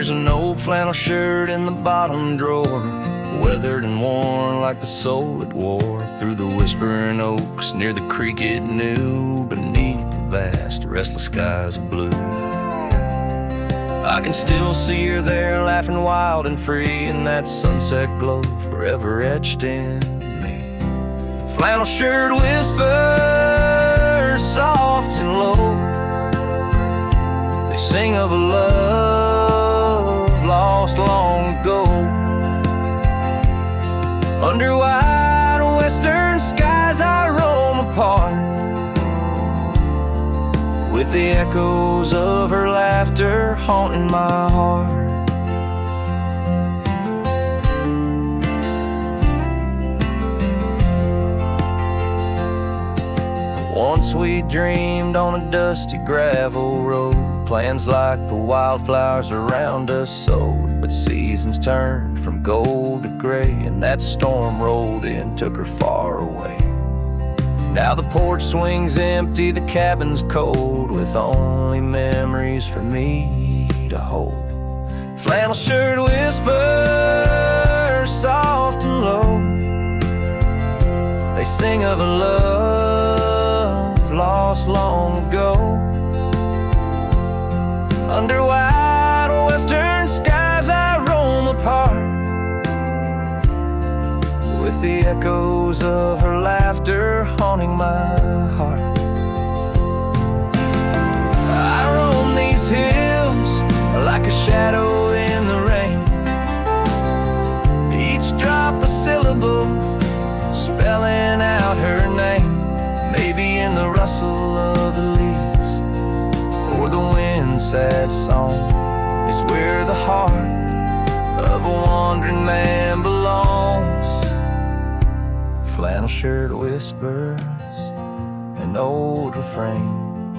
There's an old flannel shirt in the bottom drawer, weathered and worn like the soul it wore through the whispering oaks near the creek it knew, beneath the vast restless skies of blue. I can still see her there, laughing wild and free in that sunset glow forever etched in me. Flannel shirt whispers soft and low, they sing of a love lost long ago. Under wide western skies I roam apart, with the echoes of her laughter haunting my heart. Once we dreamed on a dusty gravel road, plans like the wildflowers around us sowed, but seasons turned from gold to gray, and that storm rolled in, took her far away. Now the porch swings empty, the cabin's cold, with only memories for me to hold. Flannel shirt whispers soft and low, they sing of a love lost long ago. Under wide western skies I roam apart, with the echoes of her laughter haunting my heart. I roam these hills like a shadow in the rain, each drop a syllable spelling out her name. Maybe in the rustle of the leaves or the wind's sad song is where the heart of a wandering man belongs. Flannel shirt whispers, an old refrain,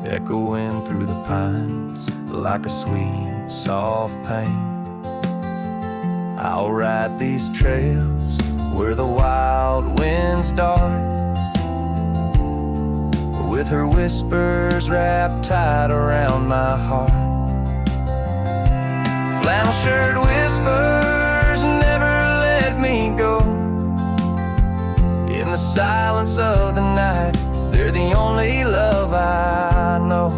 echoing through the pines like a sweet, soft pain. I'll ride these trails where the wild winds dart, with her whispers wrapped tight around my heart. Flannel shirt whispers never let me go. In the silence of the night, they're the only love I know.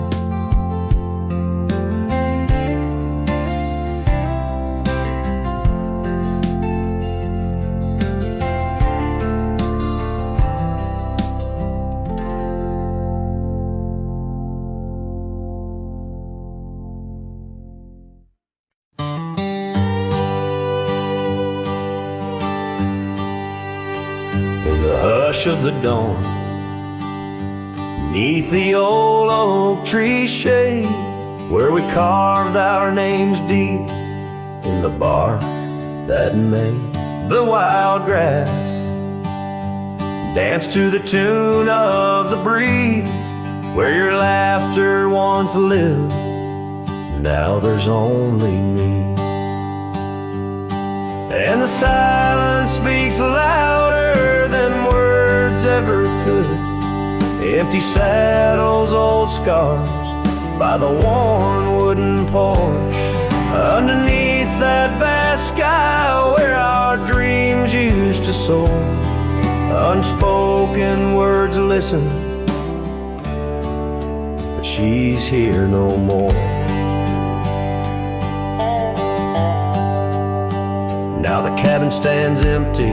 Of the dawn, neath the old oak tree shade, where we carved our names deep in the bark that made the wild grass dance to the tune of the breeze, where your laughter once lived, now there's only me. And the silence speaks louder than words ever could. Empty saddles, old scars by the worn wooden porch, underneath that vast sky where our dreams used to soar. Unspoken words listen, but she's here no more. Now the cabin stands empty,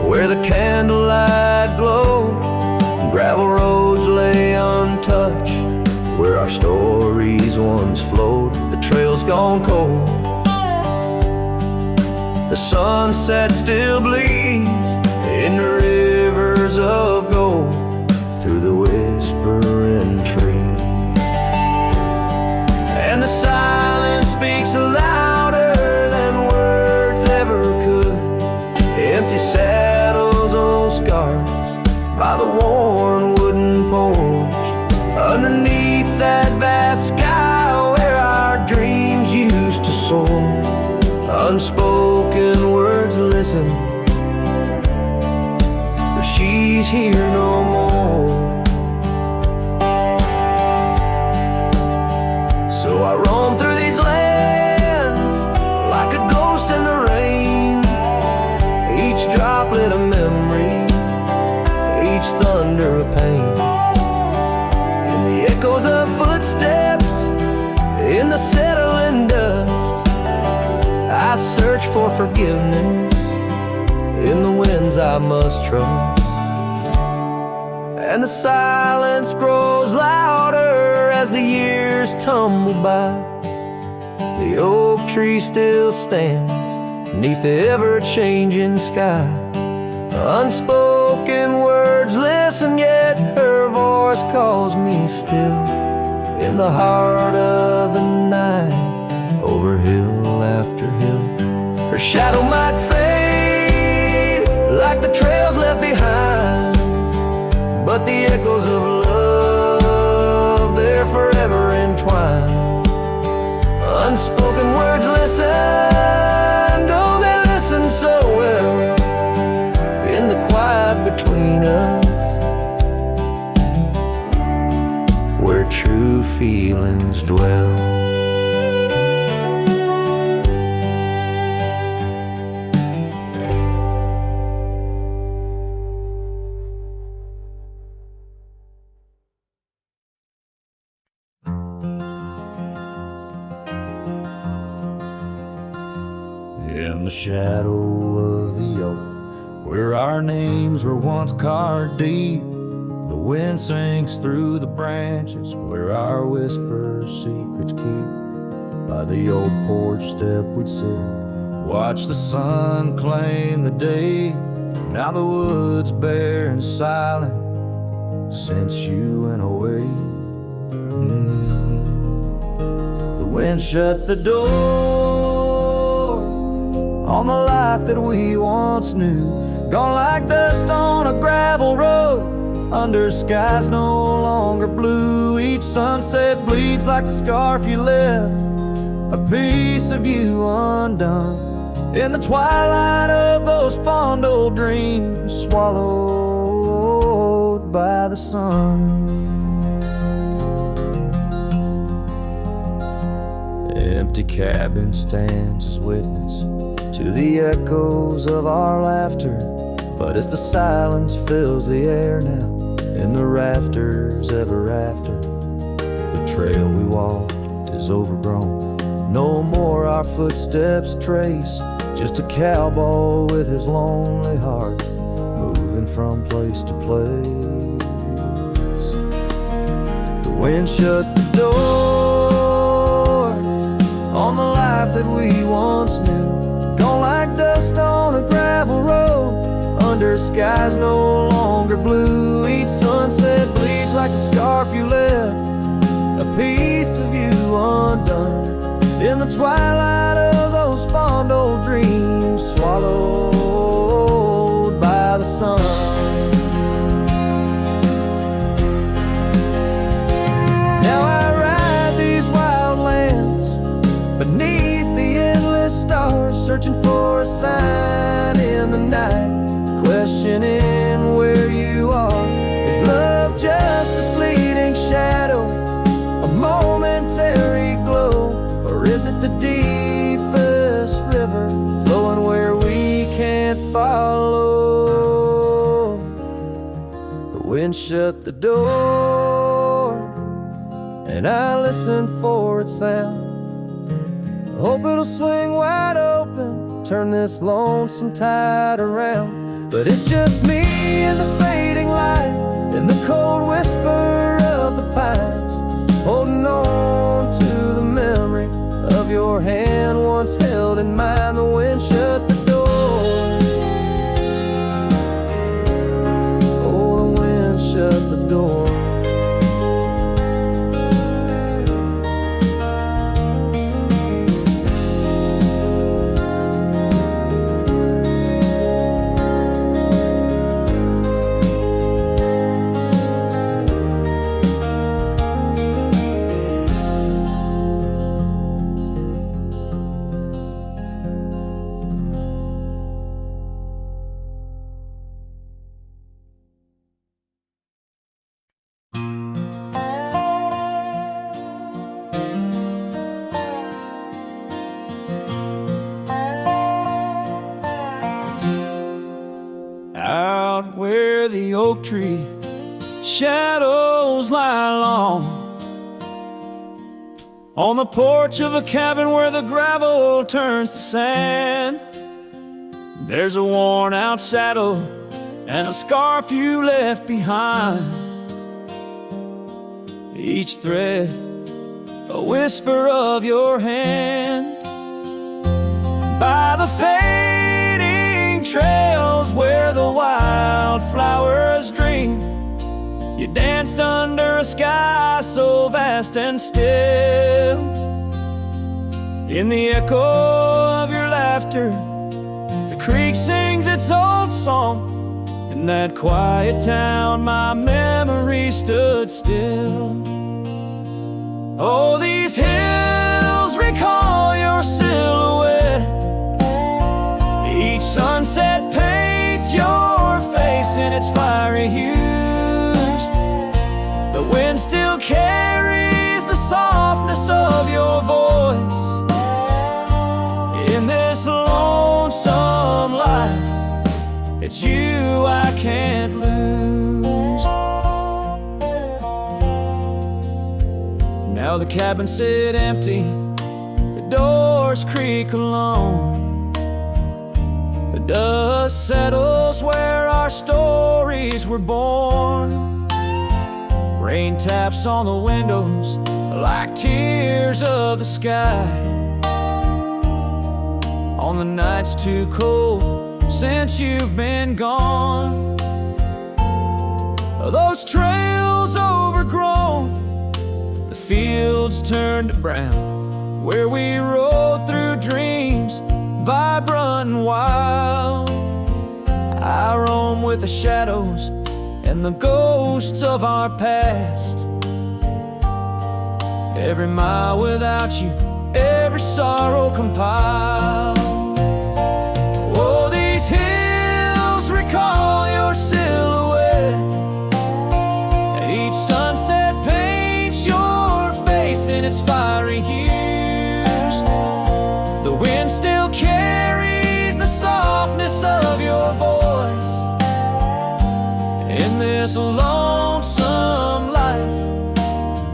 where the candlelight glowed, gravel roads lay untouched, where our stories once flowed. The trail's gone cold, the sunset still bleeds in the rivers of gold through the whispering trees. And the silence speaks louder than words ever could. Empty saddles, old scars by the worn wooden porch, underneath that vast sky where our dreams used to soar. Unspoken words listen, but she's here no more. So roam through these lands like a ghost in the rain. Each droplet a memory, each thunder a pain. In the echoes of footsteps, in the settling dust, I search for forgiveness in the winds I must trust. And the silence grows louder as the years tumble by. The oak tree still stands beneath the ever-changing sky. Unspoken words listen, yet her voice calls me still. In the heart of the night, over hill after hill, her shadow might fade like the trails left behind, but the echoes of love, they're forever entwined. Unspoken words listen, oh they listen so well. In the quiet between us, where true feelings dwell. In the shadow of the oak, where our names were once carved deep, the wind sinks through the branches, where our whispers secrets keep. By the old porch step we'd sit, watch the sun claim the day. Now the wood's bare and silent since you went away. The wind shut the door on the life that we once knew, gone like dust on a gravel road, under skies no longer blue. Each sunset bleeds like the scarf you left, a piece of you undone. In the twilight of those fond old dreams, swallowed by the sun. Empty cabin stands as witness to the echoes of our laughter, but as the silence fills the air now, in the rafters ever after, the trail we walked is overgrown. No more our footsteps trace, just a cowboy with his lonely heart, moving from place to place. The wind shut the door on the life that we once knew, gone like dust on a gravel road, under skies no longer blue. Each sunset bleeds like the scarf you left, a piece of you undone. In the twilight of those fond old dreams, swallowed by the sun. Now I ride these wild lands beneath the endless stars, searching for a sign in the night, questioning where you are. Is love just a fleeting shadow, a momentary glow, or is it the deepest river flowing where we can't follow? The wind shut the door and I listen for its sound. I hope it'll swing wide open, turn this lonesome tide around. But it's just me and the fading light, and the cold whisper of the pines, holding on to the memory of your hand once held in mine. The wind shut the door, oh the wind shut the door. the porch of a cabin where the gravel turns to sand. There's a worn out saddle and a scarf you left behind. Each thread a whisper of your hand. By the fading trails where the wildflowers dream, you danced under a sky so vast and still. In the echo of your laughter, the creek sings its old song. In that quiet town, my memory stood still. Oh, these hills recall your silhouette. Each sunset paints your face in its fiery hues. The wind still carries the softness of your voice. In this lonesome life, it's you I can't lose. Now the cabins sit empty, the doors creak alone. The dust settles where our stories were born. Rain taps on the windows like tears of the sky. On the nights too cold since you've been gone. Those trails overgrown, the fields turned to brown, where we rode through dreams, vibrant and wild. I roam with the shadows and the ghosts of our past. Every mile without you, every sorrow compiled. Oh, these hills recall your silhouette. Each sunset paints your face in its fiery hues. The wind still carries the softness of your voice. In this lonesome life,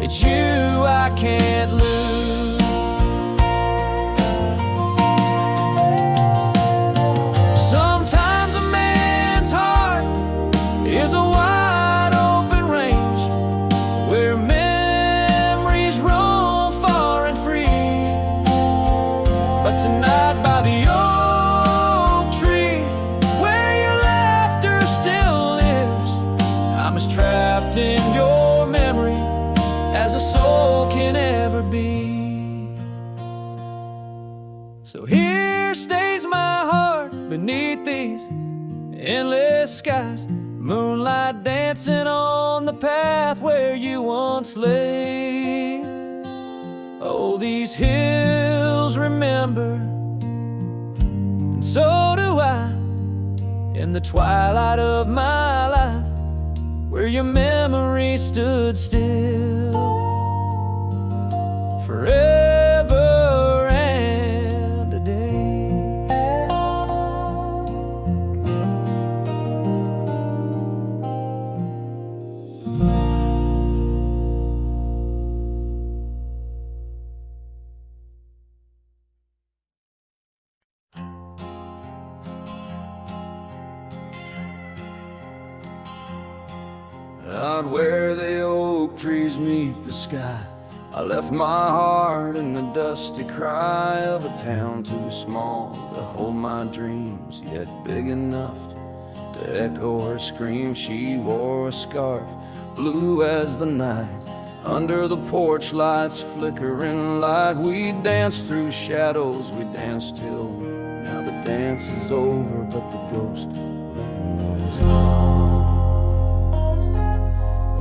it's you I can't lose. Sometimes a man's heart is a wide open range where memories roam far and free. But tonight by the oak tree where your laughter still lives, I'm as trapped in your memory as a soul can ever be. So here stays my heart beneath these endless skies, moonlight dancing on the path where you once lay. Oh, these hills remember, and so do I, in the twilight of my life, where your memory stood still forever and a day. Out where the oak trees meet the sky, I left my heart in the dusty cry of a town too small to hold my dreams, yet big enough to echo her scream. She wore a scarf, blue as the night, under the porch lights flickering light. We danced through shadows, we danced till now the dance is over, but the ghost was gone.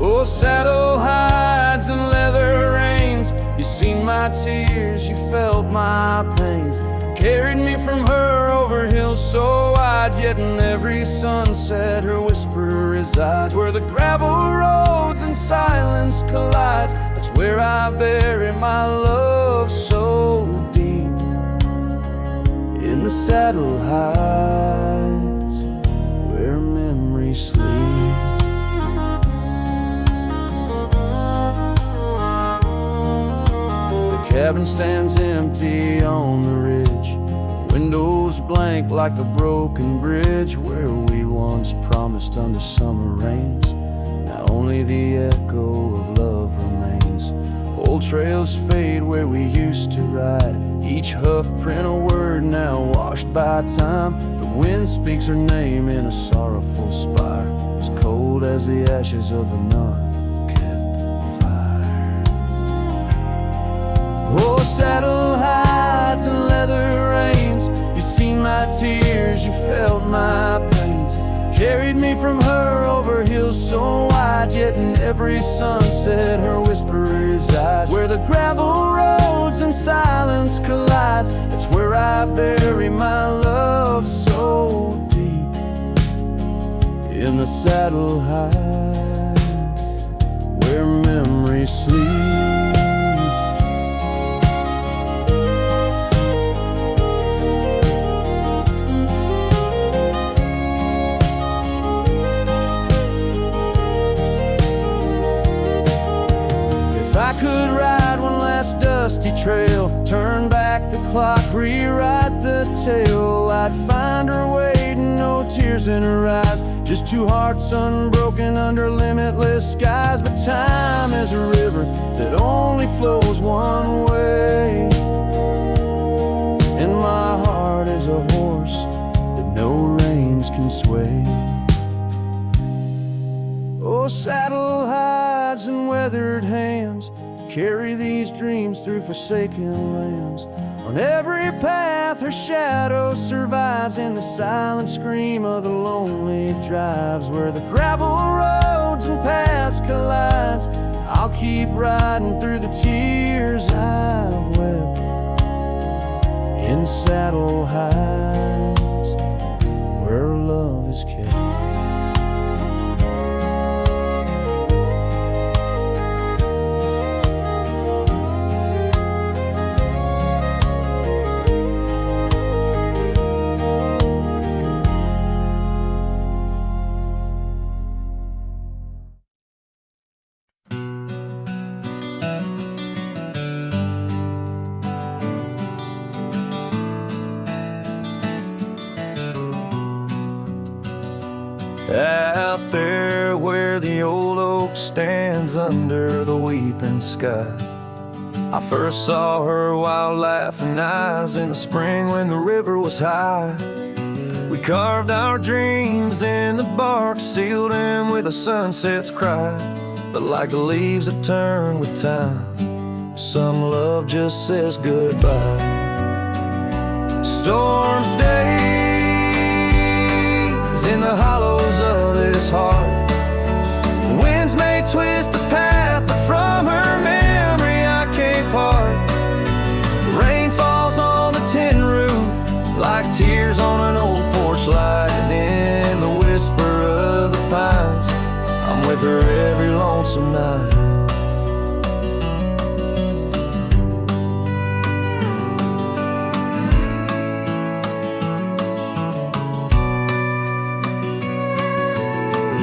Oh, saddle hides and leather reins, you seen my tears, you felt my pains, carried me from her over hills so wide, yet in every sunset her whisper resides. Where the gravel roads and silence collides, that's where I bury my love so deep. In the saddle hides where memories sleep. Cabin barn stands empty on the ridge, windows blank like a broken bridge where we once promised under summer rains. Now only the echo of love remains. Old trails fade where we used to ride, each hoof print a word now washed by time. The wind speaks her name in a sorrowful spire, as cold as the ashes of an unkept fire. Oh, saddle hides and leather reins, you seen my tears, you felt my pains. Carried me from her over hills so wide, yet in every sunset her whisper resides. Where the gravel roads and silence collides, that's where I bury my love so deep. In the saddle hides, where memories sleep. I could ride one last dusty trail, turn back the clock, rewrite the tale, I'd find her waiting, no tears in her eyes, just two hearts unbroken under limitless skies. But time is a river that only flows one way, and my heart is a horse that no reins can sway. Oh, saddle hides and weathered hands carry these dreams through forsaken lands. On every path her shadow survives, in the silent scream of the lonely drives. Where the gravel roads and paths collides, I'll keep riding through the tears I've wept. In saddle hides, where love is kept. Out there where the old oak stands under the weeping sky, I first saw her wild laughing eyes in the spring when the river was high. We carved our dreams in the bark, sealed them with a sunset's cry. But like the leaves that turn with time, some love just says goodbye. Storms days in the hollows of this heart, winds may twist the path, but from her memory I can't part. Rain falls on the tin roof like tears on an old porch light, and in the whisper of the pines I'm with her every lonesome night.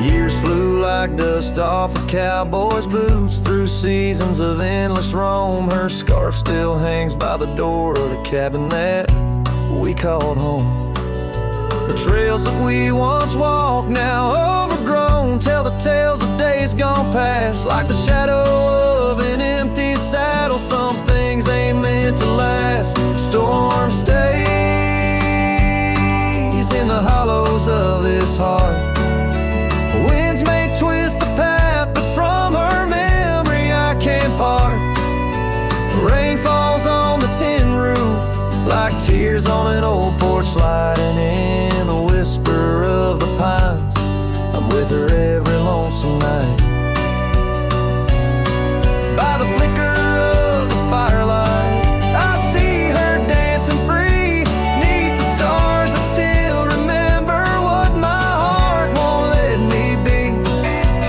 Years flew like dust off a cowboy's boots, through seasons of endless roam. Her scarf still hangs by the door of the cabin that we called home. The trails that we once walked, now overgrown, tell the tales of days gone past. Like the shadow of an empty saddle, some things ain't meant to last. Storm stays in the hollows of this heart. Winds may twist the path, but from her memory I can't part. Rain falls on the tin roof like tears on an old porch light, and in the whisper of the pines I'm with her every lonesome night. By the flicker of the firelight I see her dancing free, 'neath the stars that still remember what my heart won't let me be.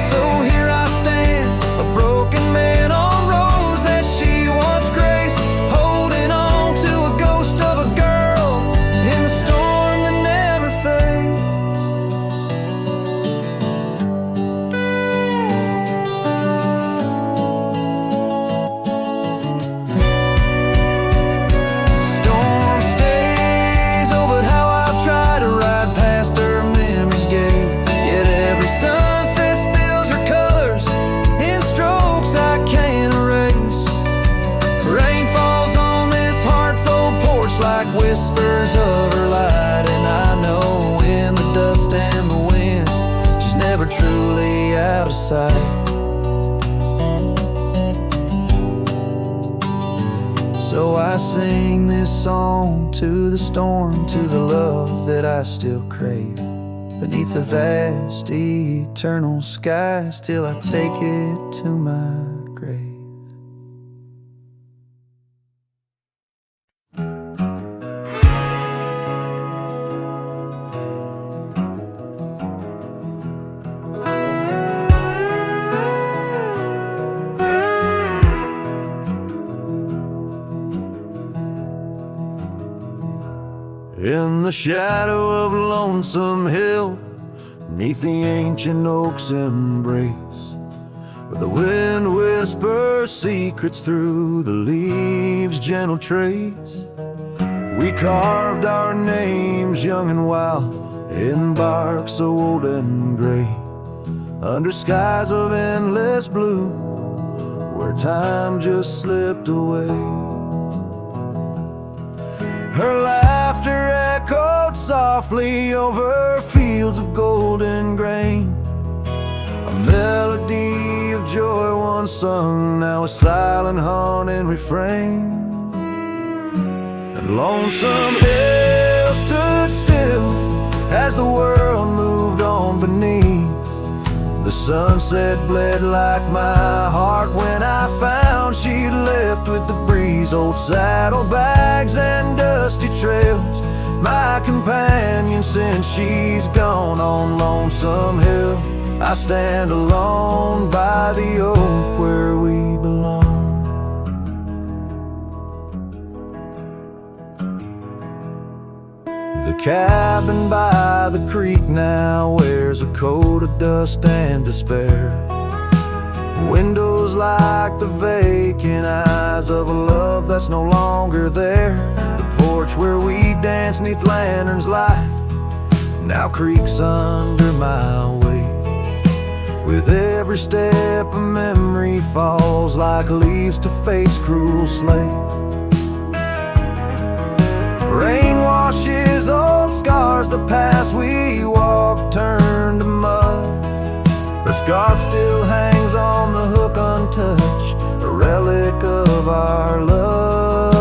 So here I stand, a broken man on roads that she once graced, holding on to a ghost of a girl in the storm that never fades. like whispers of her light. And I know in the dust and the wind, she's never truly out of sight. So I sing this song to the storm, to the love that I still crave. Beneath the vast eternal skies, till I take it to my grave. In the shadow of Lonesome Hill, neath the ancient oak's embrace, where the wind whispers secrets through the leaves' gentle trace, we carved our names young and wild in bark so old and gray, under skies of endless blue, where time just slipped away. Her laughter echoed softly over fields of golden grain, a melody of joy once sung, now a silent haunting refrain. And Lonesome Hill stood still as the world moved on beneath. The sunset bled like my heart when I found she'd left with the breeze. Old saddlebags and dusty trails, my companion since she's gone. On Lonesome Hill I stand alone by the oak where we belong. The cabin by the creek now wears a coat of dust and despair. Windows like the vacant eyes of a love that's no longer there. The porch where we danced neath lanterns light now creaks under my weight. With every step a memory falls like leaves to fate's cruel slate. Rain washes old scars, the past we walked turned to mud. Her scarf still hangs on the hook untouched, a relic of our love.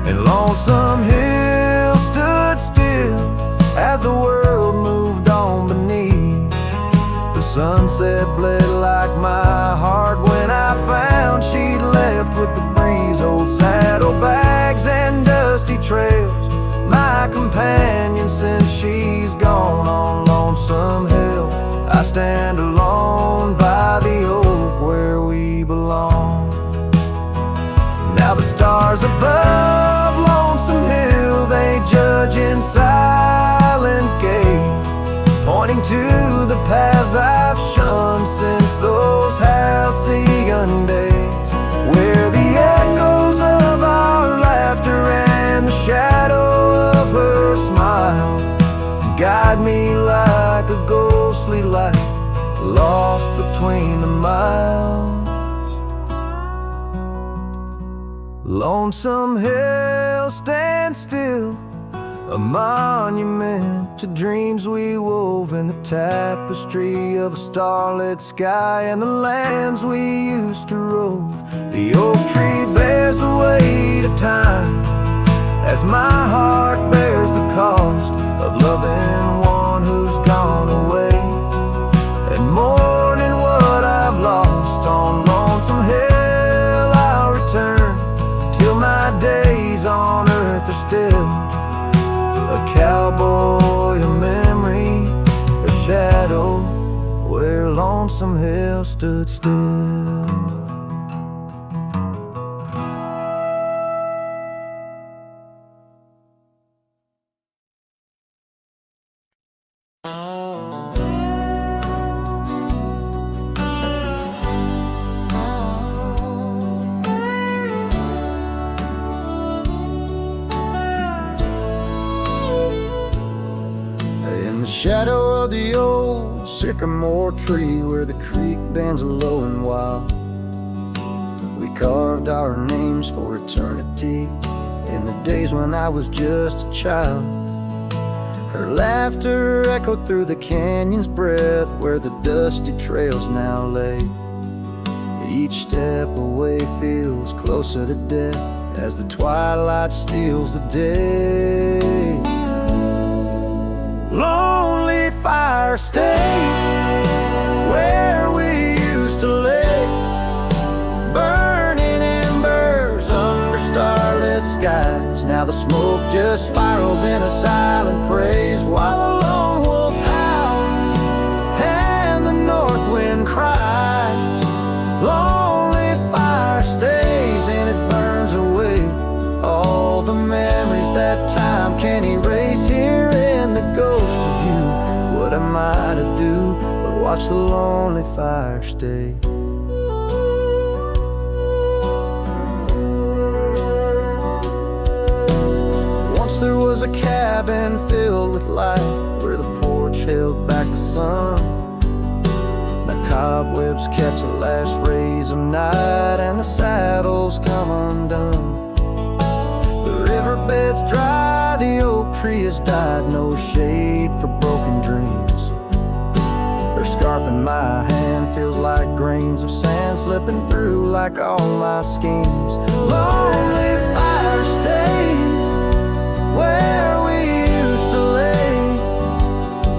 And Lonesome Hill stood still as the world moved on beneath. The sunset bled like my heart when I found she'd left with the breeze. Old saddlebags and dusty trails, my companion since she's gone. On Lonesome Hill I stand alone by the oak where we belong. Now the stars above Lonesome Hill, they judge in silent gaze, pointing to the paths I've shunned since those halcyon days, where the echoes of our laughter and the shadow of her smile guide me like a ghostly light lost between the miles. Lonesome Hill stands still, a monument to dreams we wove in the tapestry of a starlit sky and the lands we used to rove. The oak tree bears the weight of time as my heart bears the cost of loving one who's gone away and mourning what I've lost. On Lonesome Hill I'll return till my days on earth are still a cowboy, a memory, a shadow where Lonesome Hill stood still. Shadow of the old sycamore tree where the creek bends low and wild, we carved our names for eternity in the days when I was just a child. Her laughter echoed through the canyon's breath, where the dusty trails now lay. Each step away feels closer to death as the twilight steals the day. Lonely fire state, where we used to lay, burning embers under starlit skies. Now the smoke just spirals in a silent praise, while the lone wolf howls and the north wind cries. Lonely fire stays and it burns away all the memories that time can't erase. Here in the ghost of you, what am I to do but watch the lonely fire stay? Once there was a cabin filled with light, where the porch held back the sun. The cobwebs catch the last rays of night, and the saddles come undone. The riverbed's dry, the oak tree has died, no shade for broken dreams. Her scarf in my hand feels like grains of sand slipping through like all my schemes. Lonely fire stays where we used to lay,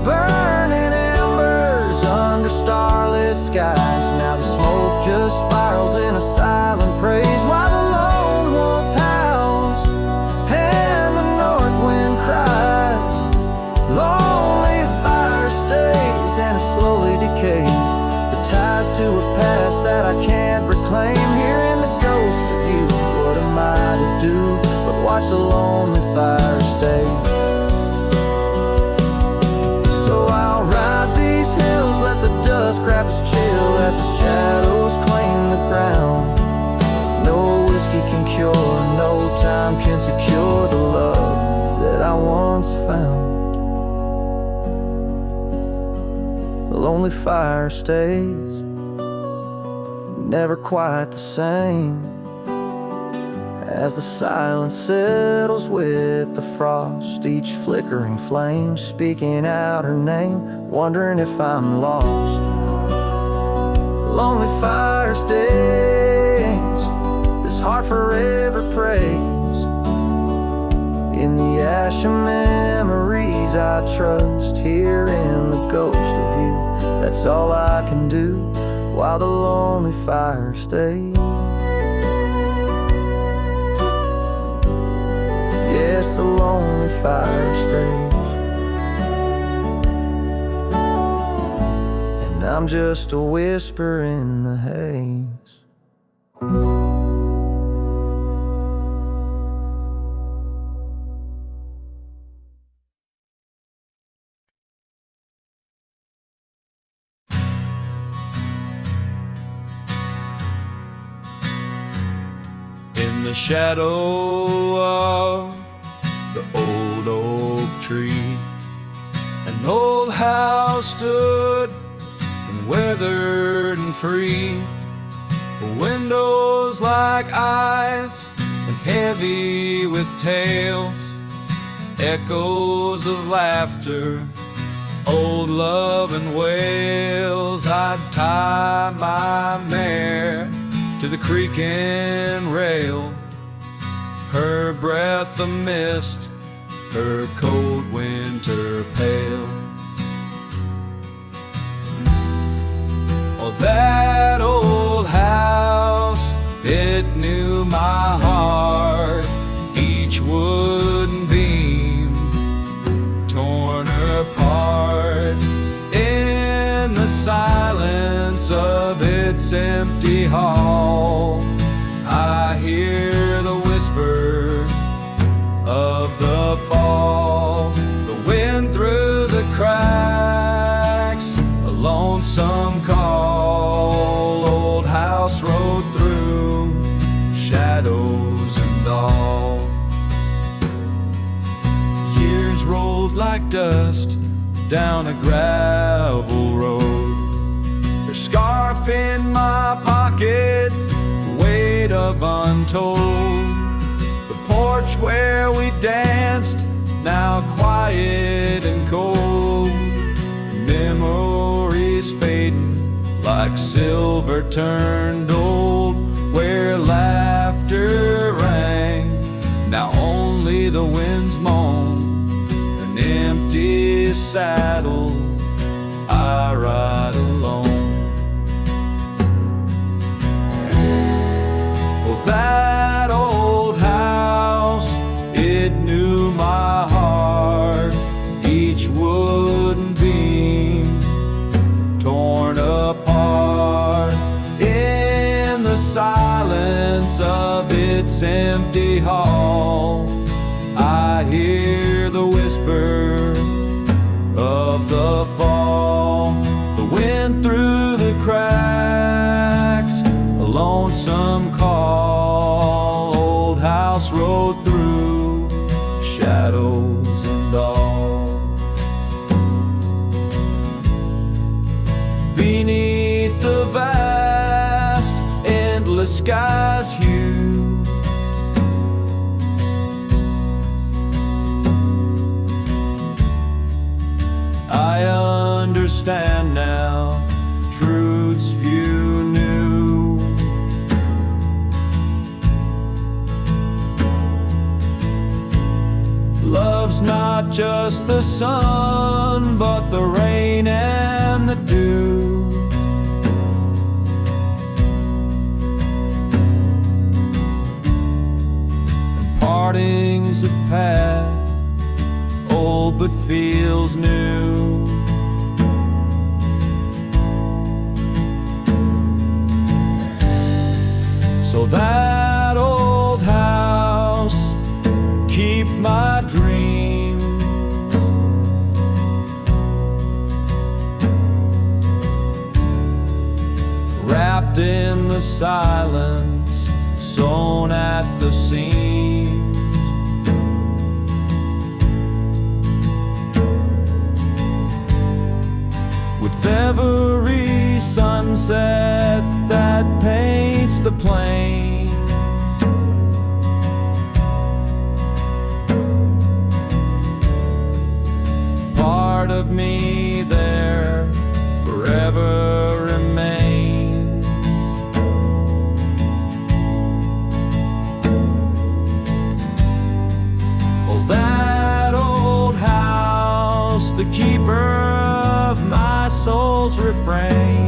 burning embers under starlit skies. Now the smoke just spirals in a silent praise, while the lone wolf howls and the north wind cries. Lonely fire stays and it slowly decays, the ties to a past that I can't reclaim. Here in the ghost of you, what am I to do but watch the lonely fire stay? So I'll ride these hills, let the dust grab its chill as the shadows claim the ground. No whiskey can cure, no time can secure the love that I once found. The lonely fire stays, never quite the same, as the silence settles with the frost. Each flickering flame speaking out her name, wondering if I'm lost. Lonely fire stays, this heart forever prays. In the ash of memories I trust, here in the ghost of you, that's all I can do while the lonely fire stays. Yes, the lonely fire stays, and I'm just a whisper in the haze. In the shadow of the old oak tree, an old house stood and weathered and free. Windows like eyes and heavy with tales, echoes of laughter, old love and wails. I'd tie my mare to the creaking rail, her breath a mist, her cold winter pale. Oh, that old house, it knew my heart, each wooden beam torn apart. In the silence of its empty hall, I hear the whisper of the fall. The wind through the cracks, a lonesome call. Old house rode through shadows and all. Years rolled like dust down a gravel road, her scarf in my pocket, weight of untold. The porch porch where we danced, now quiet and cold. Memories fading like silver turned old, where laughter rang, now only the winds moan. An empty saddle, I ride alone. Well, that old house, it knew my heart. Each wooden beam torn apart. In the silence of its empty hall, I hear the whisper of the fall. The wind through the cracks, a lonesome call. Old house road through shadows and all. Beneath the vast, endless sky's hue, I understand now truths few knew. Love's not just the sun, but the rain and the dew. And parting's a path, old but feels new. So that old house, keep my dreams. Wrapped in the silence, sewn at the seams. With every sunset that paints the plains, part of me there forever remains. Oh, that old house, the keeper of my soul's refrains.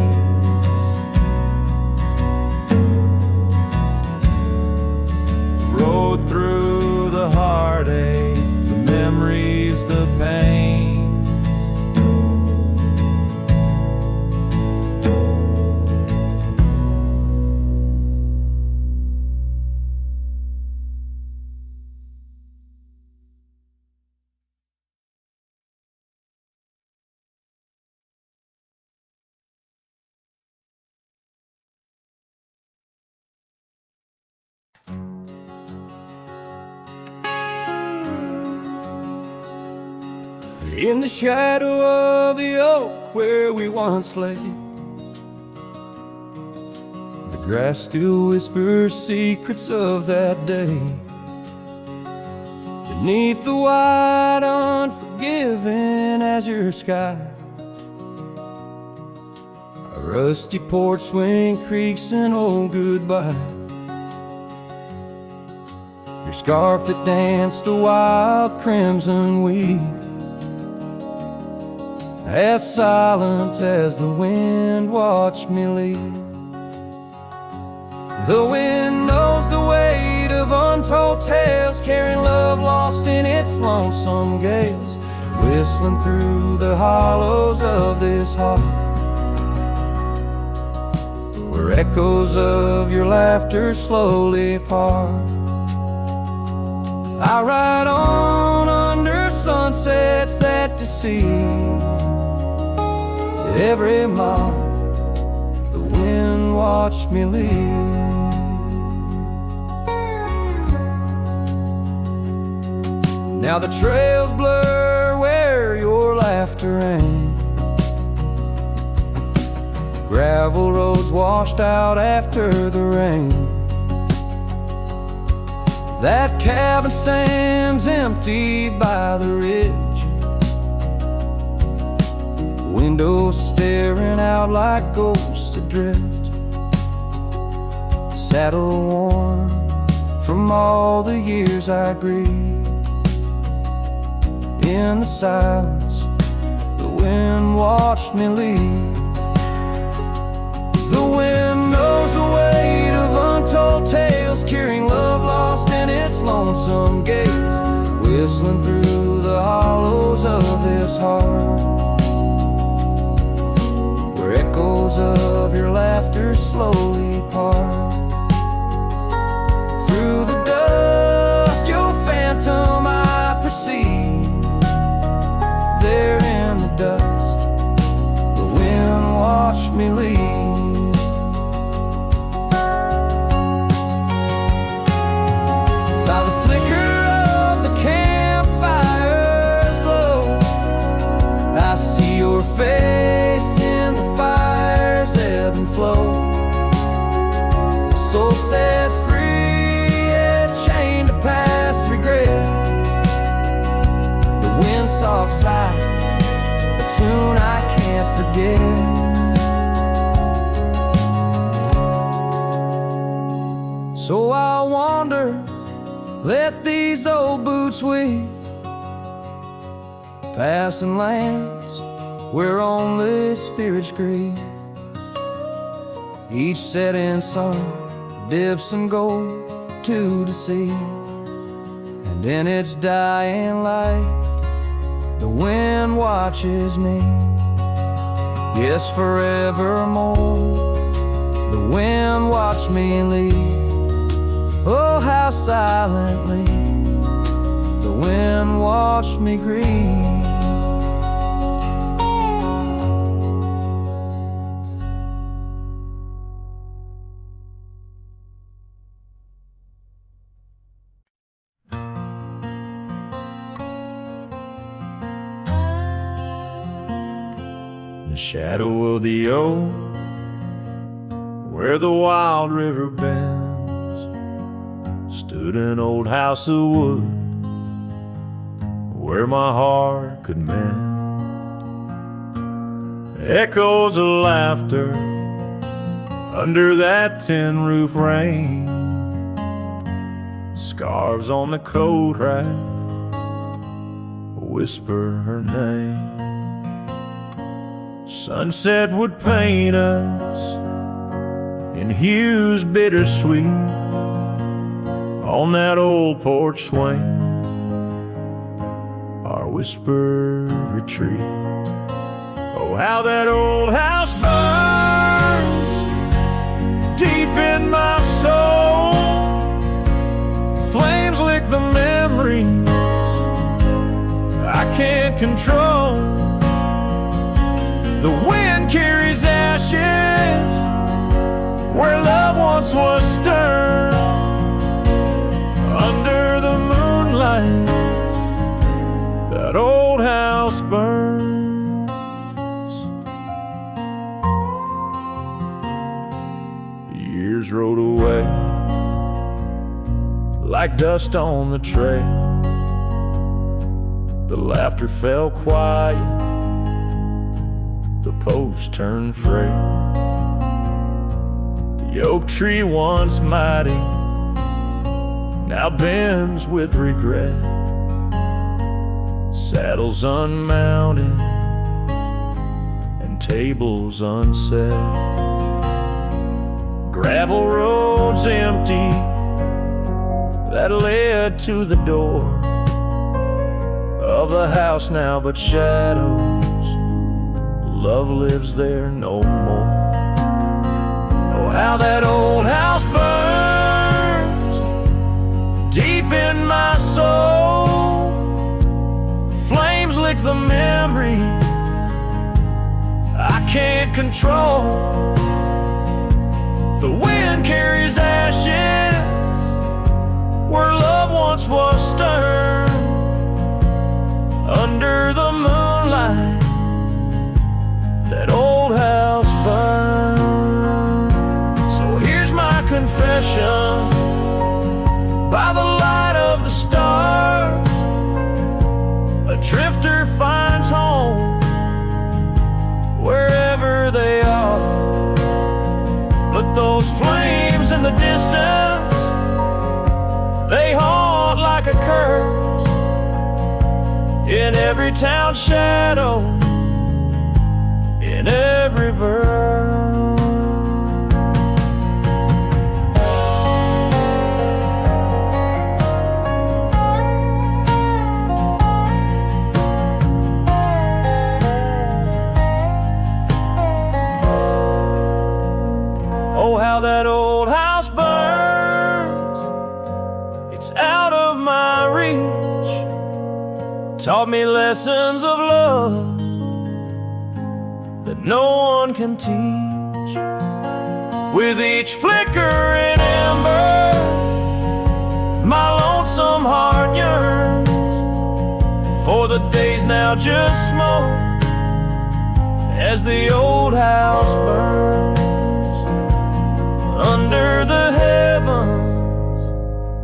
Rode through the heartache, the memories, the pain. In the shadow of the oak where we once lay, the grass still whispers secrets of that day. Beneath the wide, unforgiving azure sky, a rusty porch swing creaks an old goodbye. Your scarf that danced a wild crimson weave, as silent as the wind watched me leave. The wind knows the weight of untold tales, carrying love lost in its lonesome gales, whistling through the hollows of this heart, where echoes of your laughter slowly part. I ride on under sunsets that deceive. Every mile the wind watched me leave. Now the trails blur where your laughter rang, gravel roads washed out after the rain. That cabin stands empty by the ridge, windows staring out like ghosts adrift, saddle worn from all the years I grieved. In the silence, the wind watched me leave. The wind knows the weight of untold tales, carrying love lost in its lonesome gaze, whistling through the hollows of this heart, where echoes of your laughter slowly part. Through the dust, your phantom I perceive. There in the dust, the wind watched me leave. By the flicker of the campfire's glow, I see your face in the fire's ebb and flow. A soul set free, yet chained to past regret. The wind's soft sigh, a tune I can't forget. So I wander, let these old boots weave, passing lands where only spirits grieve. Each setting sun dips in gold to deceive, and in its dying light, the wind watches me. Yes, forevermore, the wind watched me leave. Oh, how silently the wind watched me grieve. The shadow of the oak, where the wild river bends, stood an old house of wood where my heart could mend. Echoes of laughter under that tin roof rain, scarves on the coat rack whisper her name. Sunset would paint us in hues bittersweet on that old porch swing, our whispered retreat. Oh, how that old house burns deep in my soul. Flames lick the memories I can't control. The wind carries ashes where love once was stirred. Under the moonlight, that old house burns. The years rode away like dust on the trail. The laughter fell quiet, the posts turned frail. The oak tree once mighty now bends with regret. Saddles unmounted and tables unset. Gravel roads empty that led to the door of the house now but shadows. Love lives there no more. Oh, how that old house burns deep in my soul. Flames lick the memories I can't control. The wind carries ashes where love once was stirred. Under the moonlight, that old house burns. So here's my confession by the light in every town shadow, in every verse. Oh, how that old house burns, it's out of my reach. Taught me lessons of love that no one can teach. With each flickering ember, my lonesome heart yearns for the days now just smoke as the old house burns. Under the heavens,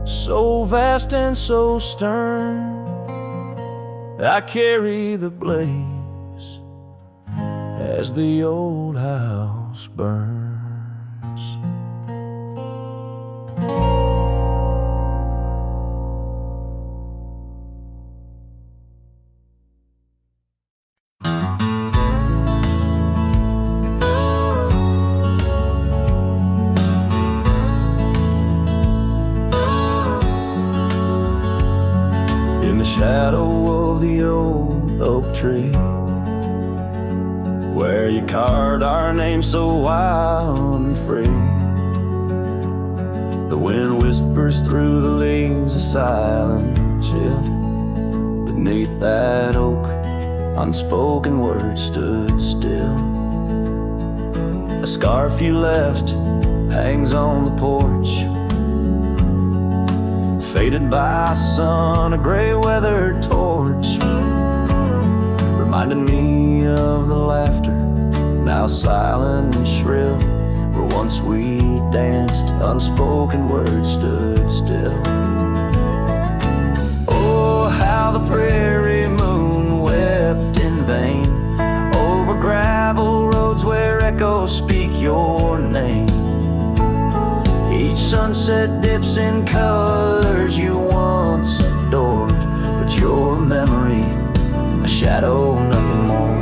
so vast and so stern, I carry the blaze as the old house burns. In the shadow of the old oak tree, where you carved our name so wild and free, the wind whispers through the leaves, a silent chill. Beneath that oak, unspoken words stood still. A scarf you left hangs on the porch, faded by sun, a gray weathered torch, reminding me of the laughter, now silent and shrill, where once we danced, unspoken words stood still. Oh, how the prairie moon wept in vain over gravel roads where echoes speak your name. Each sunset dips in colors you once adored, but your memory, a shadow, nothing more.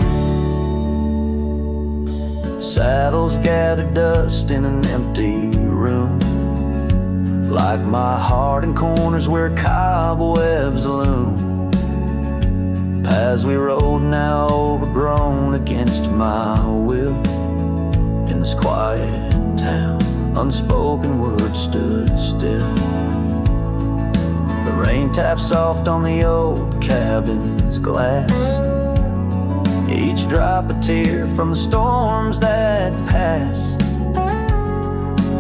Saddles gather dust in an empty room, like my heart in corners where cobwebs loom. Paths we rode now overgrown against my will. In this quiet town, unspoken words stood still. The rain tapped soft on the old cabin's glass, each drop a tear from the storms that pass.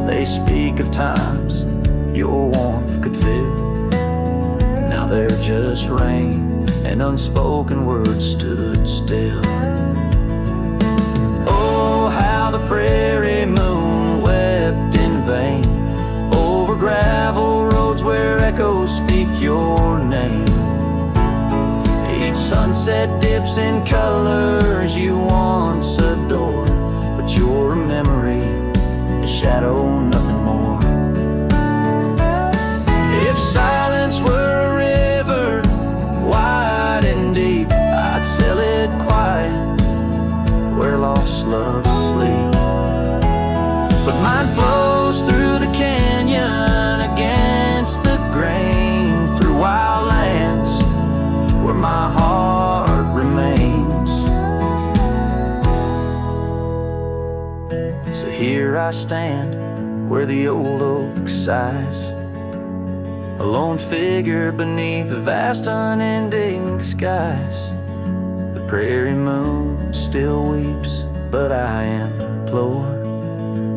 They speak of times your warmth could fill, now they're just rain and unspoken words stood still. Oh, how the prairie moon wept in vain over gravel roads where echoes speak your name. Each sunset dips in colors you once adored, but your memory, a shadow, nothing more. If silence were a river, wide and deep, I'd sail it quiet where lost loves sleep. But mine flows through the canyon against the grain, through wild lands where my heart remains. So here I stand where the old oak sighs, a lone figure beneath the vast unending skies. The prairie moon still weeps, but I implore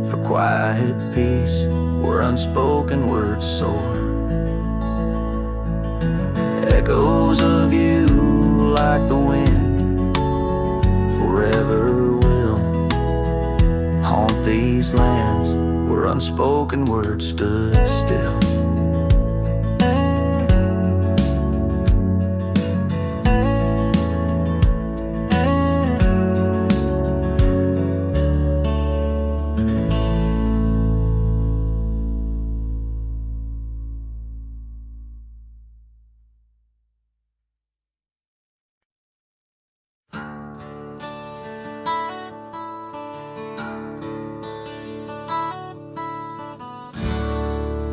for quiet peace where unspoken words soar. Echoes of you like the wind forever will haunt these lands where unspoken words stood still.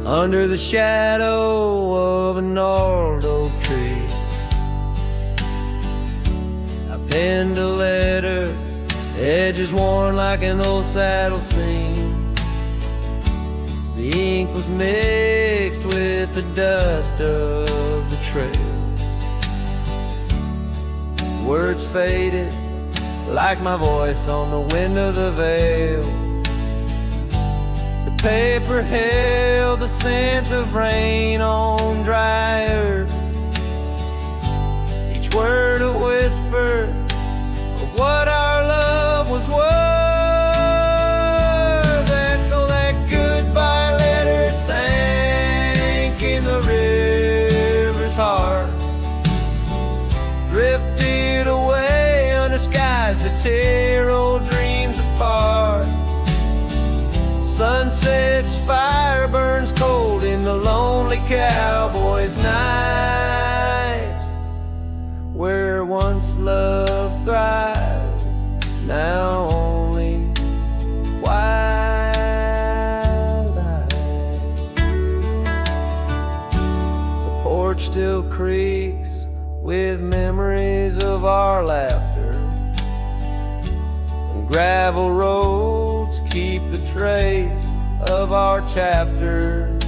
under the shadow of a gnarled oak tree. I penned a letter, edges worn like an old saddle seam. The ink was mixed with the dust of the trail. Words faded like my voice on the wind of the veil. The paper held the scent of rain on dry earth. Each word a whisper of what our love was worth. And that goodbye letter sank in the river's heart, drifted away under skies that tear old dreams apart. Sunset's fire burns cold in the lonely cowboy's night. Where once love thrived, now only twilight. The porch still creaks with memories of our laughter, and gravel roads keep the trace of our chapters.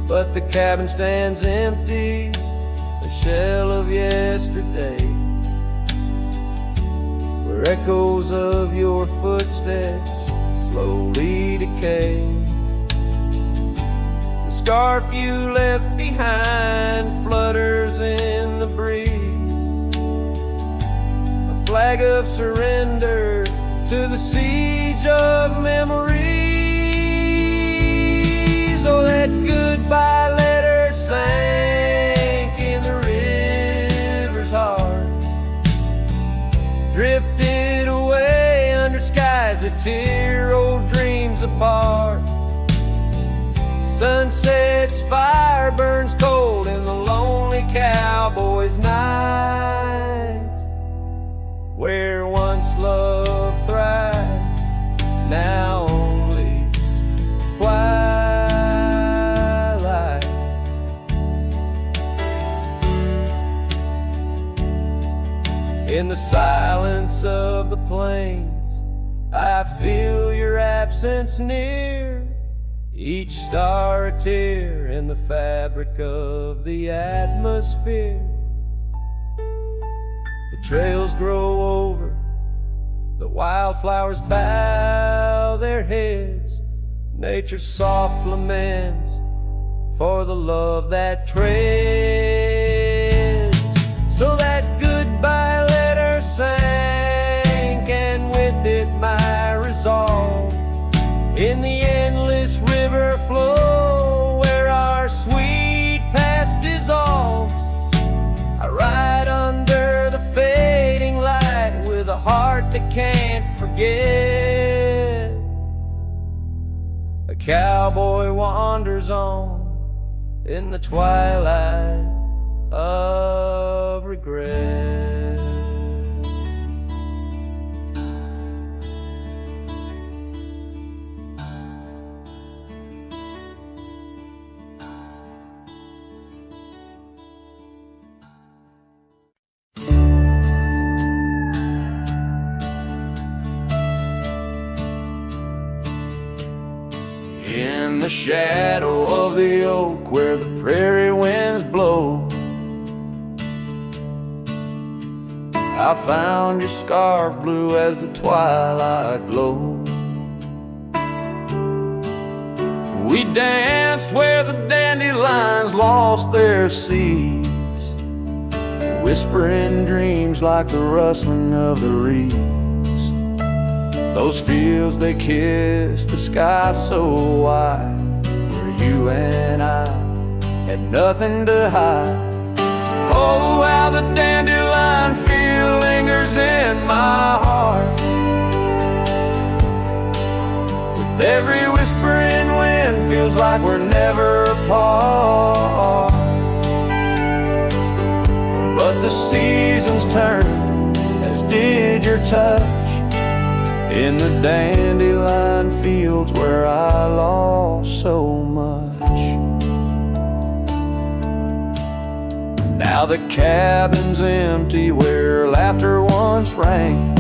But the cabin stands empty, a shell of yesterday, where echoes of your footsteps slowly decay. The scarf you left behind flutters in the breeze, a flag of surrender to the siege of memories. Oh, that goodbye letter sank in the river's heart, drifted away under skies that tear old dreams apart. Sunset's fire burns cold in the lonely cowboy's night. Where once love thrived, now only twilight. In the silence of the plains, I feel your absence near, each star a tear in the fabric of the atmosphere. The trails grow over, the wildflowers bow their heads, nature's soft laments for the love that treads. So that goodbye letter sank, and with it my resolve, in the endless river flow where our sweet past dissolves. I ride under the fading light with a heart that can't forget. A cowboy wanders on in the twilight of regret. In the shadow of the oak where the prairie winds blow, I found your scarf blue as the twilight glowed. We danced where the dandelions lost their seeds, whispering dreams like the rustling of the reeds. Those fields, they kissed the sky so wide, where you and I had nothing to hide. Oh, how the dandelion feel lingers in my heart, with every whispering wind feels like we're never apart. But the seasons turned, as did your touch, in the dandelion fields where I lost so much. Now the cabin's empty where laughter once rang,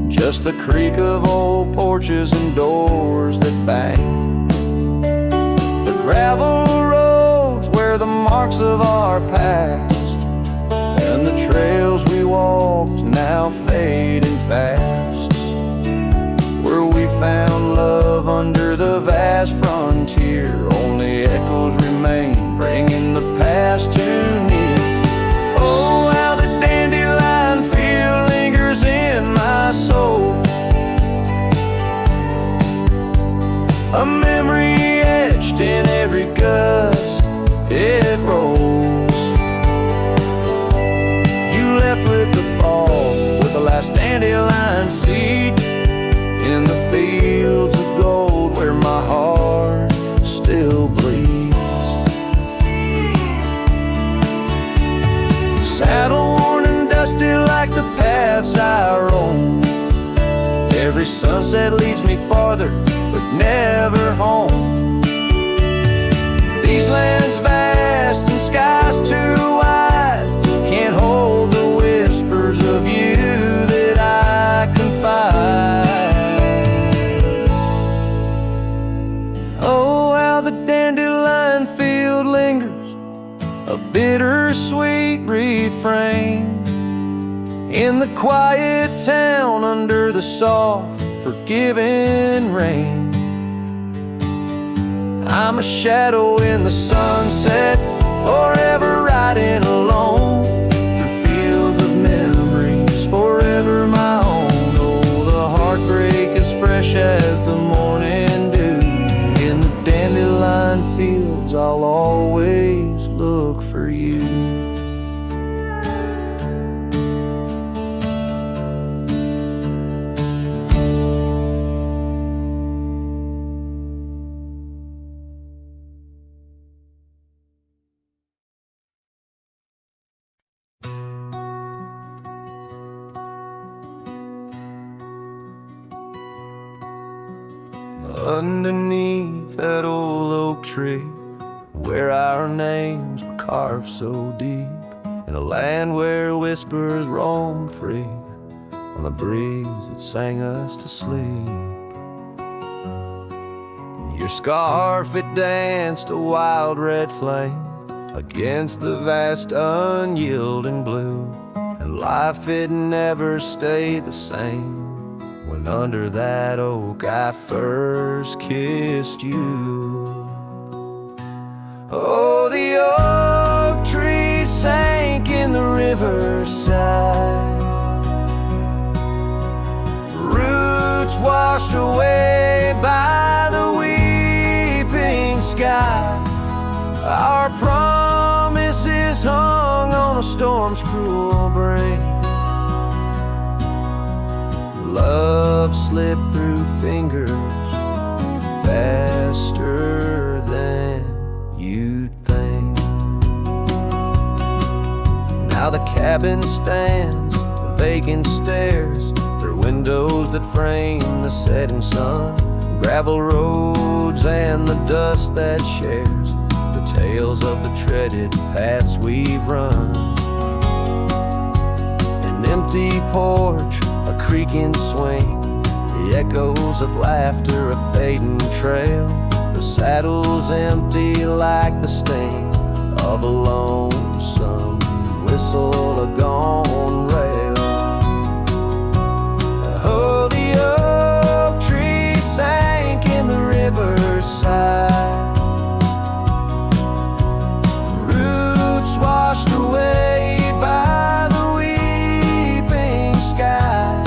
just the creak of old porches and doors that bang. The gravel roads where the marks of our past, and the trails we walked now fading fast, where we found love under the vast frontier. Only echoes remain, bringing the past too near. Oh, how the dandelion field lingers in my soul, a memory etched in every gust it rolls. You left with the fall, with the last dandelion seed, in the fields of gold where my heart still bleeds. Saddle worn and dusty like the paths I roam, every sunset leads me farther but never home. These lands vast and skies too wide can't hold the whispers of you that I confide. Oh, how the dandelion field lingers, a bittersweet refrain, in the quiet town under the soft, forgiving rain. I'm a shadow in the sunset, forever riding alone through fields of memories, forever my own. Oh, the heartbreak is fresh as the morning dew. In the dandelion fields I'll always look for you. Underneath that old oak tree, where our names were carved so deep, in a land where whispers roam free on the breeze that sang us to sleep. Your scarf, it danced a wild red flame against the vast unyielding blue, and life, it never stayed the same when under that oak I first kissed you. Oh, the oak tree sank in the riverside, roots washed away by the weeping sky. Our promises hung on a storm's cruel break. Love slipped through fingers faster than you'd think. Now the cabin stands, vacant stairs, through windows that frame the setting sun, gravel roads and the dust that shares the tales of the treaded paths we've run. An empty porch, a creaking swing, the echoes of laughter, a fading trail, the saddle's empty like the sting of a lonesome whistle, a gone rail. Oh, the oak tree sank in the riverside, roots washed away by the weeping sky.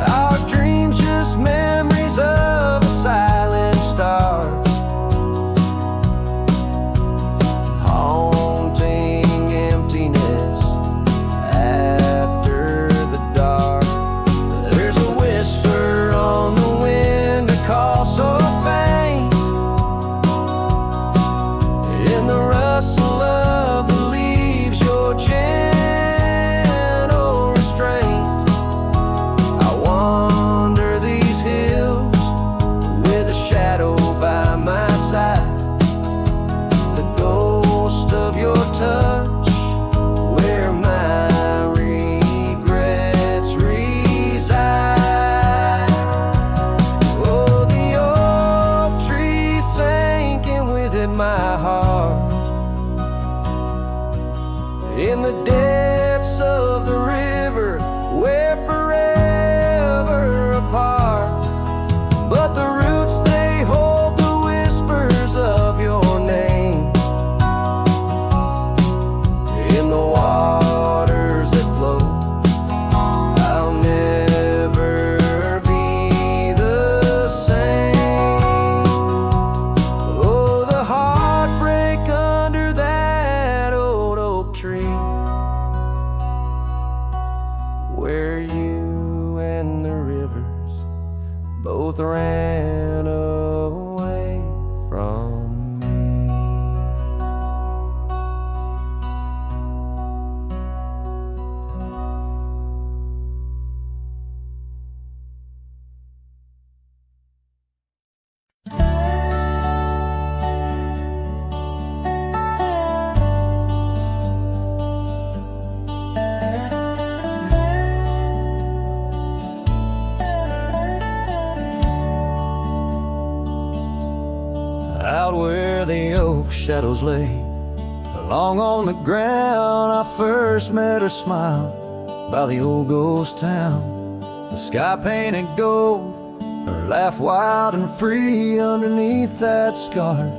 Our dreams just memories of a silent star, haunting emptiness after the dark. There's a whisper on the wind, a call so faint, in the rustle of the leaves in the depths of the river, we're forever apart. But the roots, they hold the whispers of your name in the waters that flow. I'll never be the same. Oh, the heartbreak under that old oak tree, where you and the rivers both ran away from me. Out where the oak shadows lay, along on the ground, I first met her smile by the old ghost town. The sky painted gold, her laugh wild and free underneath that scarf.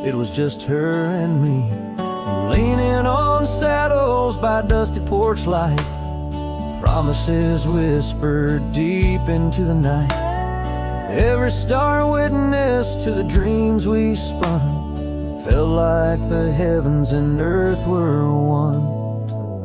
It was just her and me, leaning on saddles by dusty porch light, promises whispered deep into the night. Every star witness to the dreams we spun, felt like the heavens and earth were one.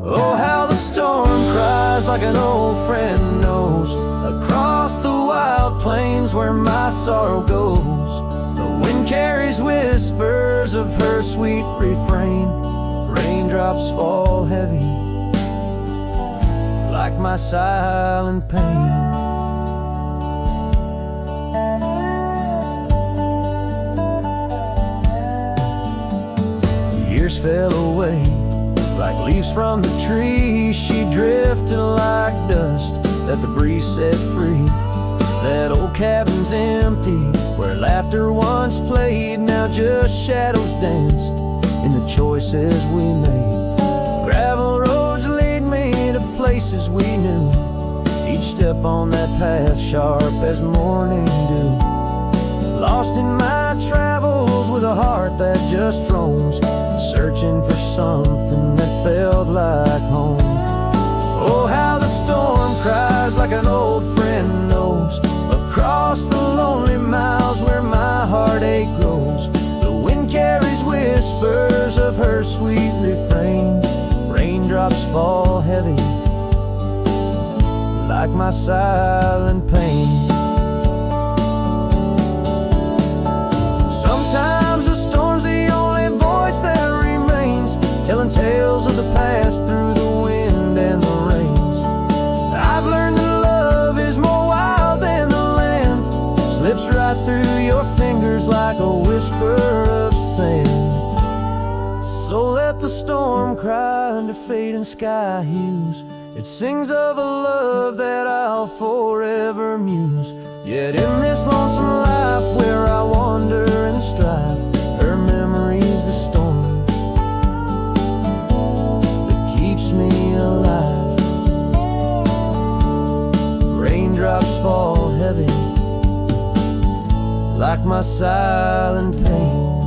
Oh, how the storm cries like an old friend knows, across the wild plains where my sorrow goes. The wind carries whispers of her sweet refrain. Raindrops fall heavy like my silent pain. Years fell away like leaves from the tree. She drifted like dust that the breeze set free. That old cabin's empty, where laughter once played. Now just shadows dance in the choices we made. Gravel roads lead me to places we knew, each step on that path sharp as morning dew. Lost in my travels with a heart that just roams, searching for something that felt like home. Oh, how the storm cries like an old friend knows, across the lonely miles where my heartache grows. The wind carries whispers of her sweet refrain. Raindrops fall heavy like my silent pain. Sometimes the storm's the only voice that remains, telling tales of the past through the wind and the rains. I've learned that love is more wild than the land, slips right through your fingers like a whisper of sand. So let the storm cry under fading sky hues. It sings of a love that I'll forever muse. Yet in this lonesome life where I wander and strive, her memory's the storm that keeps me alive. Raindrops fall heavy like my silent pain,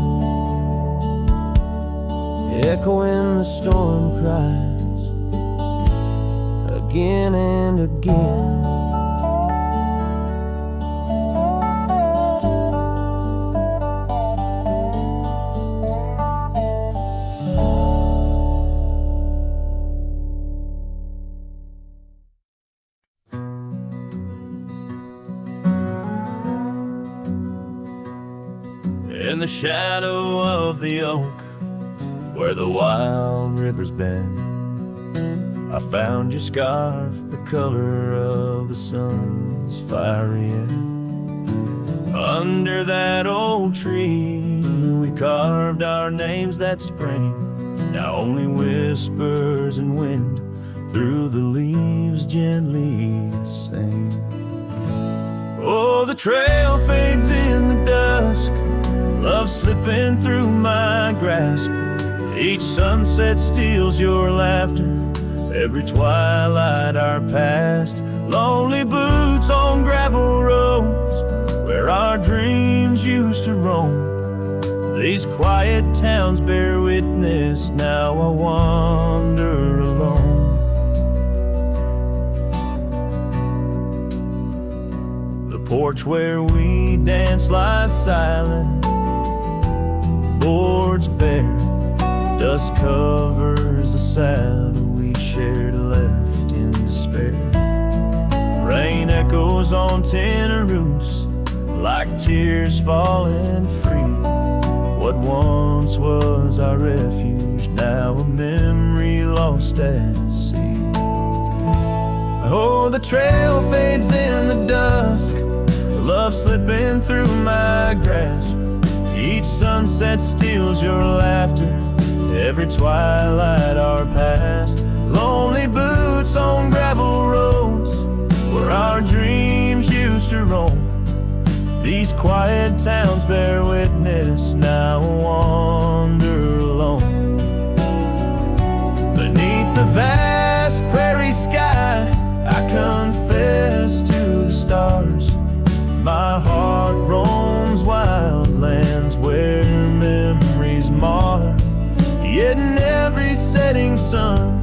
echoing the storm cries again and again. In the shadow of the oak, where the wild rivers bend, I found your scarf, the color of the sun's fiery end. Under that old tree, we carved our names that spring. Now only whispers and wind through the leaves gently sing. Oh, the trail fades in the dusk, love slipping through my grasp. Each sunset steals your laughter, every twilight our past. Lonely boots on gravel roads where our dreams used to roam. These quiet towns bear witness, now I wander alone. The porch where we dance lies silent, boards bare, dust covers the saddle we shared, left in despair. Rain echoes on tin roofs like tears falling free. What once was our refuge, now a memory lost at sea. Oh, the trail fades in the dusk, love slipping through my grasp. Each sunset steals your laughter, every twilight our past. Lonely boots on gravel roads where our dreams used to roam. These quiet towns bear witness, now I wander alone. Beneath the vast prairie sky, I confess to the stars. My heart roams wild lands where memories mar. Yet in every setting sun,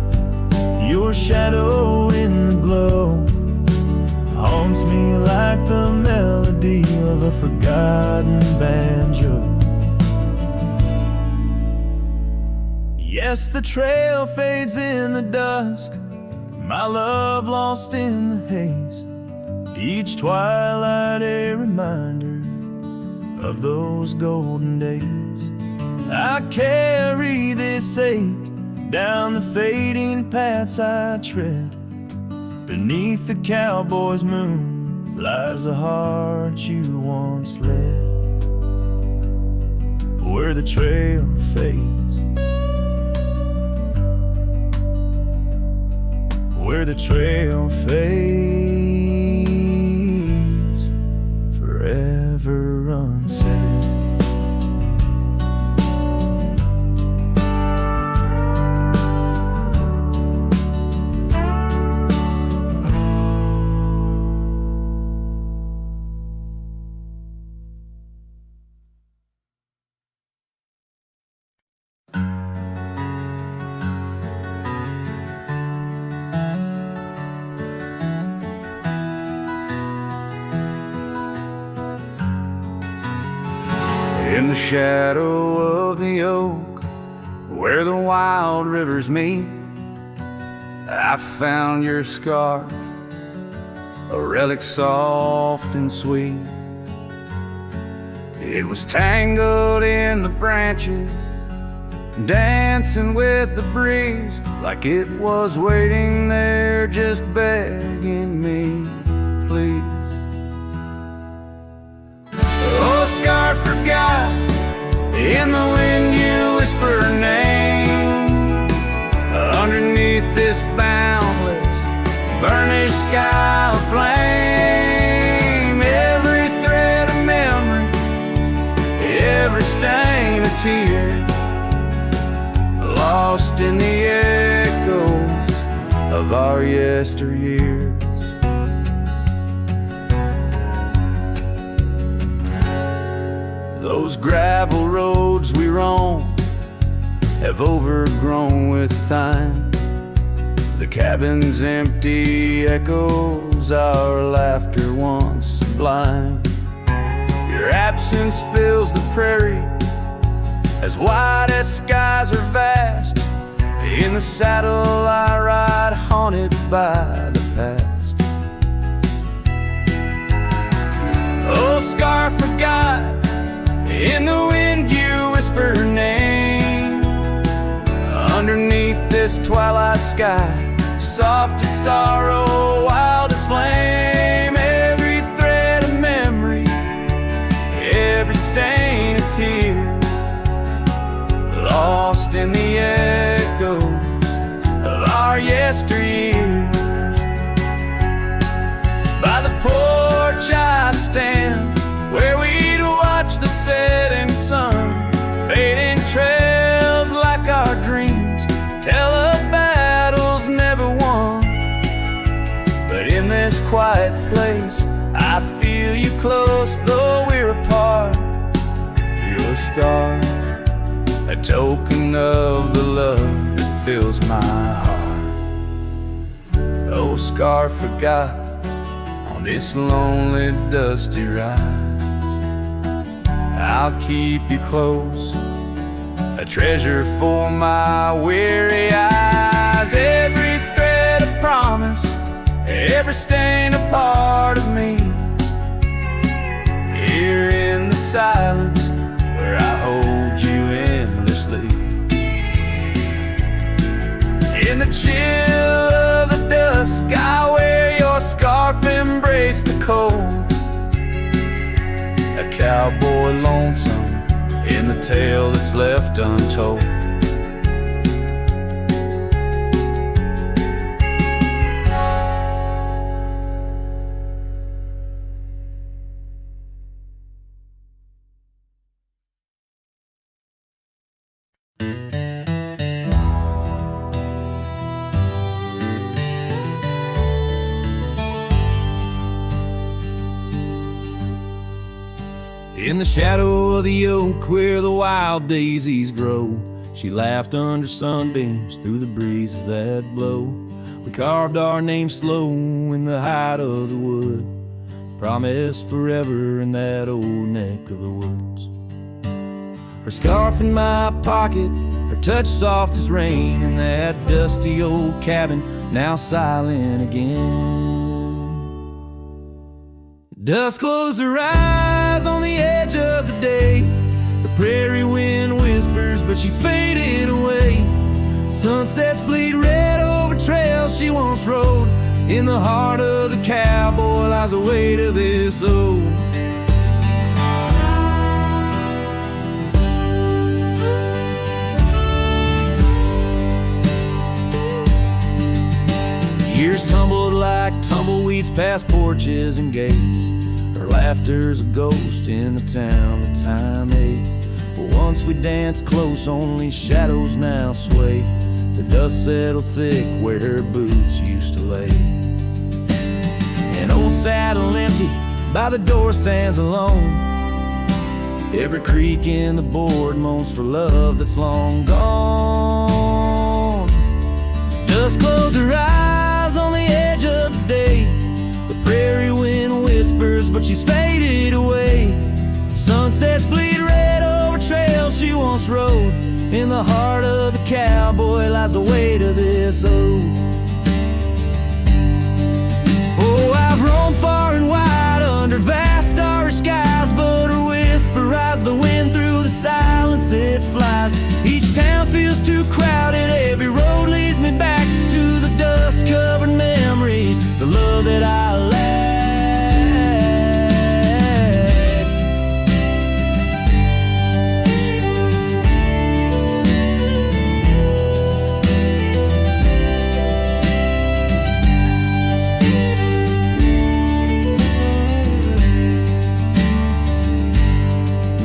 your shadow in the glow haunts me like the melody of a forgotten banjo. Yes, the trail fades in the dusk, my love lost in the haze. Each twilight a reminder of those golden days. I carry this ache down the fading paths I tread. Beneath the cowboy's moon lies the heart you once led. Where the trail fades, where the trail fades, forever unsaid. In the shadow of the oak, where the wild rivers meet, I found your scarf, a relic soft and sweet. It was tangled in the branches, dancing with the breeze, like it was waiting there just begging me, please. Oh, scarf forgot, in the wind you whisper her name. Underneath this boundless, burnished sky of flame, every thread of memory, every stain of tear, lost in the echoes of our yesteryears. Those gravel roads we roam have overgrown with time. The cabin's empty echoes our laughter once sublime. Your absence fills the prairie, as wide as skies are vast. In the saddle I ride, haunted by the past. Oh, scarf forgot, in the wind you whisper her name. Underneath this twilight sky, soft as sorrow, wild as flame, every thread of memory, every stain of tear, lost in the echoes of our yesteryears. By the porch I stand, where we'd watch the setting sun, fading trails like our right place. I feel you close, though we're apart. You're a scar, a token of the love that fills my heart. Oh, scar forgot on this lonely, dusty ride. I'll keep you close, a treasure for my weary eyes. Every thread a promise, every stain a part of me. Here in the silence where I hold you endlessly. In the chill of the dusk, I wear your scarf, embrace the cold. A cowboy lonesome in the tale that's left untold. In the shadow of the oak where the wild daisies grow, she laughed under sunbeams through the breezes that blow. We carved our names slow in the height of the wood, promised forever in that old neck of the woods. Her scarf in my pocket, her touch soft as rain, in that dusty old cabin now silent again. Dusk closed her eyes on the edge of the day. The prairie wind whispers, but she's fading away. Sunsets bleed red over trails she once rode. In the heart of the cowboy lies the weight of this old. Years tumbled like tumbleweeds past porches and gates. Her laughter's a ghost in the town that time ate. But once we danced close, only shadows now sway. The dust settled thick where her boots used to lay. An old saddle empty by the door stands alone. Every creak in the board moans for love that's long gone. Dusk closed her eyes on the edge of the day. The prairie wind whispers, but she's faded away. Sunsets bleed red over trails she once rode. In the heart of the cowboy lies the weight of this old. Oh, I've roamed far and wide under vast starry skies, but her whisper rides the wind through the silence it flies. Each town feels too crowded, every road leads me back to the dust-covered memories, the love that I lack.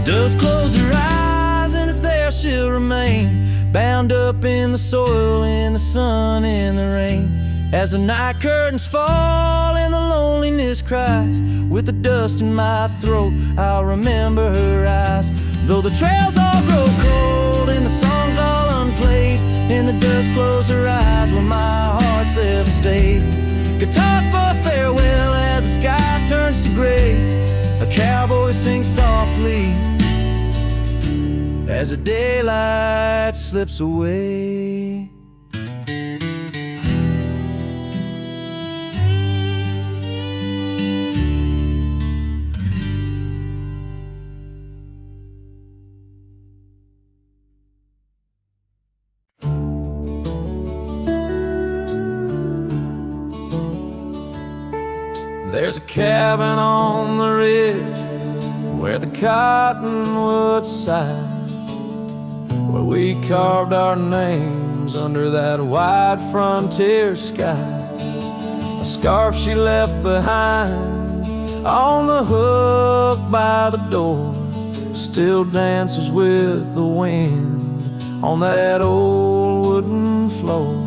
Dust close her eyes and it's there she'll remain, bound up in the soil, in the sun, in the rain. As the night curtains fall and the loneliness cries, with the dust in my throat I'll remember her eyes. Though the trails all grow cold and the songs all unplayed, and the dust close her eyes when my heart's ever stayed. Guitars for farewell as the sky turns to gray. A cowboy sings softly as the daylight slips away. There's a cabin on the ridge where the cottonwoods sigh, where we carved our names under that wide frontier sky. A scarf she left behind on the hook by the door still dances with the wind on that old wooden floor.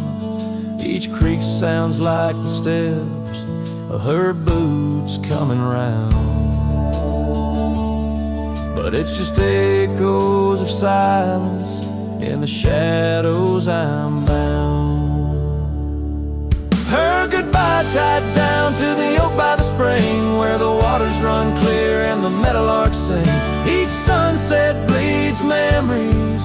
Each creak sounds like the steps of her boots coming round. But it's just echoes of silence, in the shadows I'm bound. Her goodbye tied down to the oak by the spring, where the waters run clear and the meadowlarks sing. Each sunset bleeds memories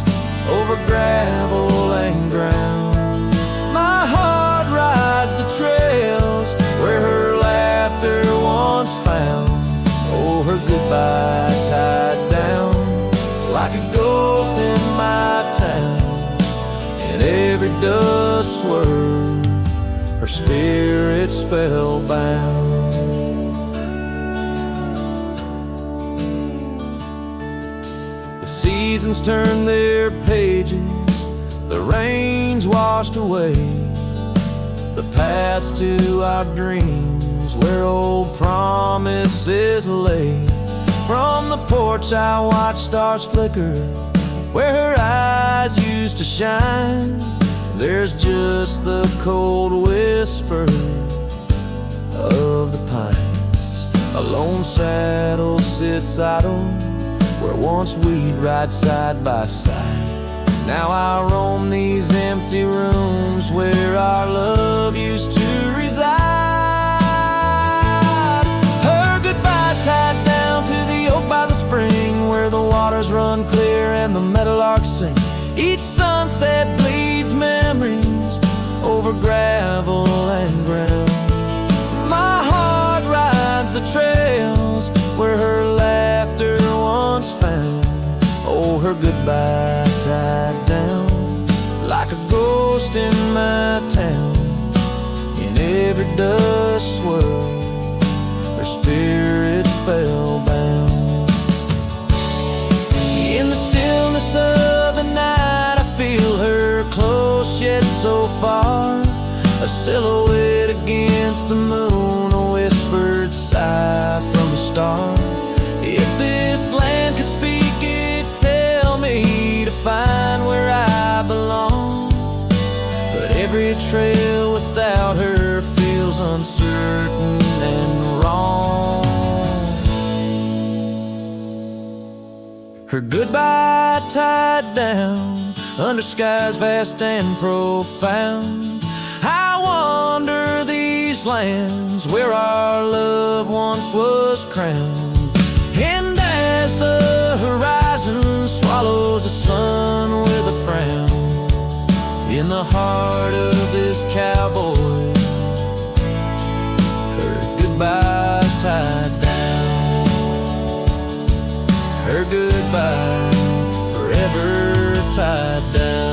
over gravel and ground. My heart rides the trails where her laughter once found. Oh, her goodbye tied down like a ghost in my town. In every dust swirl, her spirit spellbound. The seasons turn their pages, the rains washed away the paths to our dreams, where old promises lay. From the porch I watch stars flicker, where her eyes used to shine. There's just the cold whisper of the pines. A lone saddle sits idle where once we'd ride side by side. Now I roam these empty rooms where our love used to reside. Her goodbye tied down to the oak by the spring, where the waters run clear and the meadowlarks sing. Each sunset bleeds memories over gravel and ground. My heart rides the trails where her laughter once found. Oh, her goodbye tied down like a ghost in my town. In every dust swirl, her spirit spellbound. In the stillness of the night, I feel her close yet so far. A silhouette against the moon, a whispered sigh from a star. If this land could speak, it'd tell me to find where I belong. But every trail without her feels uncertain and wrong. Her goodbye tied down under skies vast and profound. I wander these lands where our love once was crowned. And as the horizon swallows the sun with a frown, in the heart of this cowboy, her goodbye's tied down. Her goodbye forever tied down.